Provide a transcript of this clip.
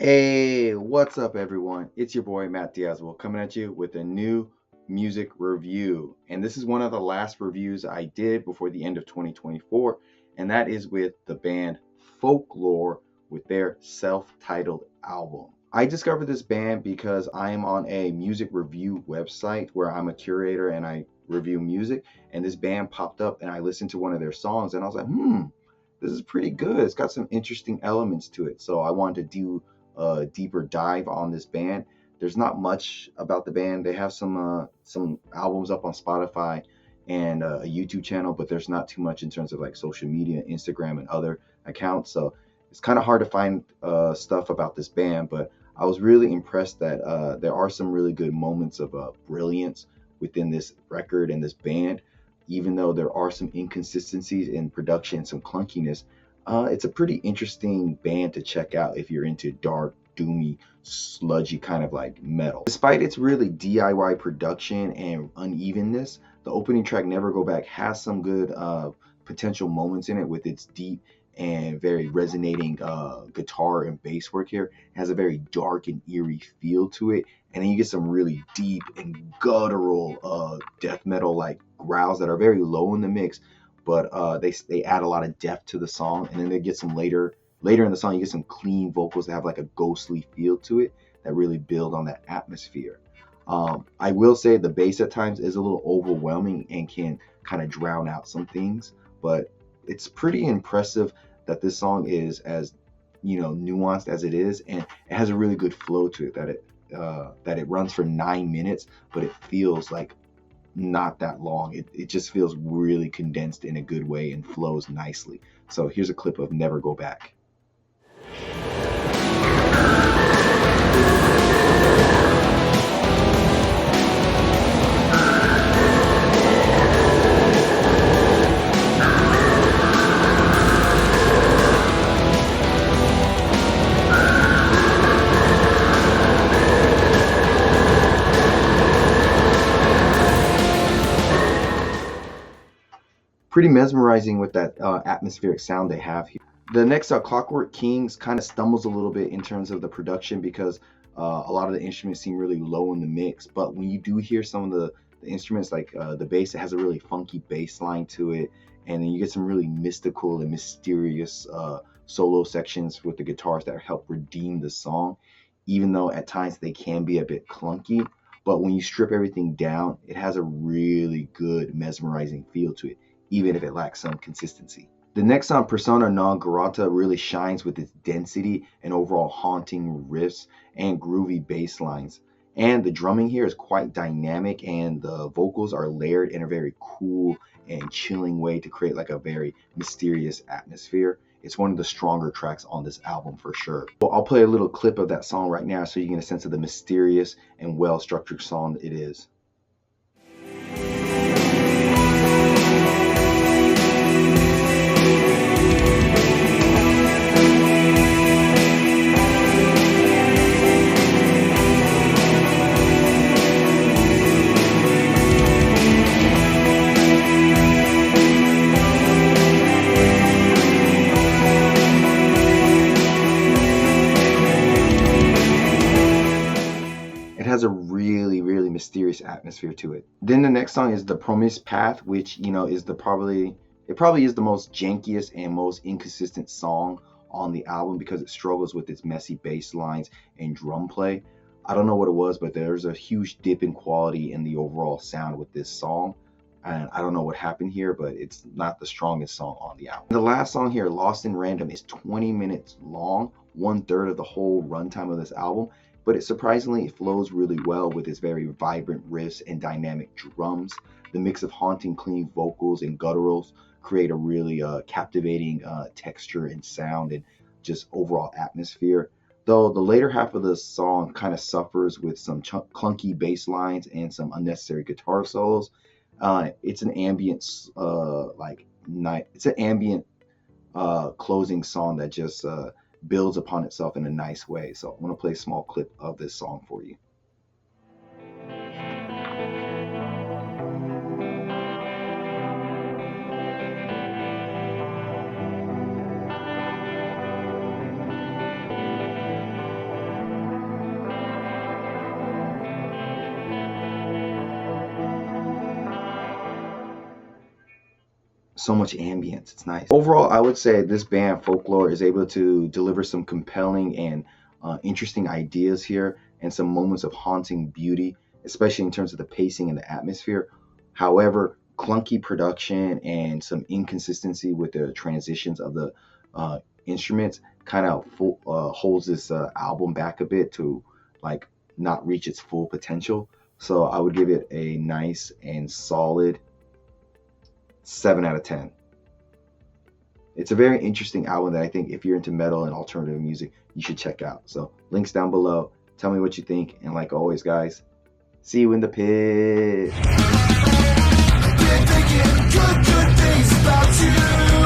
Hey, what's up, everyone? It's your boy Matt Diazwell coming at you with a new music review. And this is one of the last reviews I did before the end of 2024, and that is with the band Folklore with their self titled album. I discovered this band because I am on a music review website where I'm a curator and I review music, and this band popped up, and I listened to one of their songs, and I was like, this is pretty good. It's got some interesting elements to it. So I wanted to do a deeper dive on this band. There's not much about the band. They have some albums up on Spotify and a YouTube channel, but there's not too much in terms of like social media, Instagram, and other accounts. So it's kind of hard to find stuff about this band. But I was really impressed that there are some really good moments of brilliance within this record and this band, even though there are some inconsistencies in production, some clunkiness. It's a pretty interesting band to check out if you're into dark, doomy, sludgy kind of like metal. Despite its really DIY production and unevenness, the opening track Never Go Back has some good potential moments in it with its deep and very resonating guitar and bass work here. It has a very dark and eerie feel to it. And then you get some really deep and guttural death metal like growls that are very low in the mix, but they add a lot of depth to the song. And then they get some later in the song, you get some clean vocals that have like a ghostly feel to it that really build on that atmosphere. I will say the bass at times is a little overwhelming and can kind of drown out some things, but it's pretty impressive that this song is as nuanced as it is, and it has a really good flow to it. That it runs for 9 minutes, but it feels like not that long. It just feels really condensed in a good way and flows nicely. So here's a clip of Never Go Back. Pretty mesmerizing with that atmospheric sound they have here. The next Clockwork Kings kind of stumbles a little bit in terms of the production because a lot of the instruments seem really low in the mix. But when you do hear some of the instruments, like the bass, it has a really funky bass line to it. And then you get some really mystical and mysterious solo sections with the guitars that help redeem the song, even though at times they can be a bit clunky. But when you strip everything down, it has a really good mesmerizing feel to it, even if it lacks some consistency. The next song, Persona non grata, really shines with its density and overall haunting riffs and groovy bass lines. And the drumming here is quite dynamic, and the vocals are layered in a very cool and chilling way to create like a very mysterious atmosphere. It's one of the stronger tracks on this album for sure. So I'll play a little clip of that song right now so you get a sense of the mysterious and well structured song it is. It has a really, really mysterious atmosphere to it. Then the next song is The Promised Path, which is it probably is the most jankiest and most inconsistent song on the album because it struggles with its messy bass lines and drum play. I don't know what it was, but there's a huge dip in quality in the overall sound with this song. And I don't know what happened here, but it's not the strongest song on the album. The last song here, Lost in Random, is 20 minutes long, 1/3 of the whole runtime of this album, but it flows really well with its very vibrant riffs and dynamic drums. The mix of haunting clean vocals and gutturals create a really captivating texture and sound and just overall atmosphere. Though the later half of the song kind of suffers with some clunky bass lines and some unnecessary guitar solos. It's an ambient like night. It's an ambient closing song that just builds upon itself in a nice way. So I'm gonna play a small clip of this song for you. so much ambience. It's nice. Overall, I would say this band Folklore is able to deliver some compelling and interesting ideas here, and some moments of haunting beauty, especially in terms of the pacing and the atmosphere. However, clunky production and some inconsistency with the transitions of the instruments kind of holds this album back a bit to like not reach its full potential. So I would give it a nice and solid 7 out of 10. It's a very interesting album that I think if you're into metal and alternative music, you should check out. So links down below. Tell me what you think. And like always, guys, see you in the pit. Been thinking good things about you.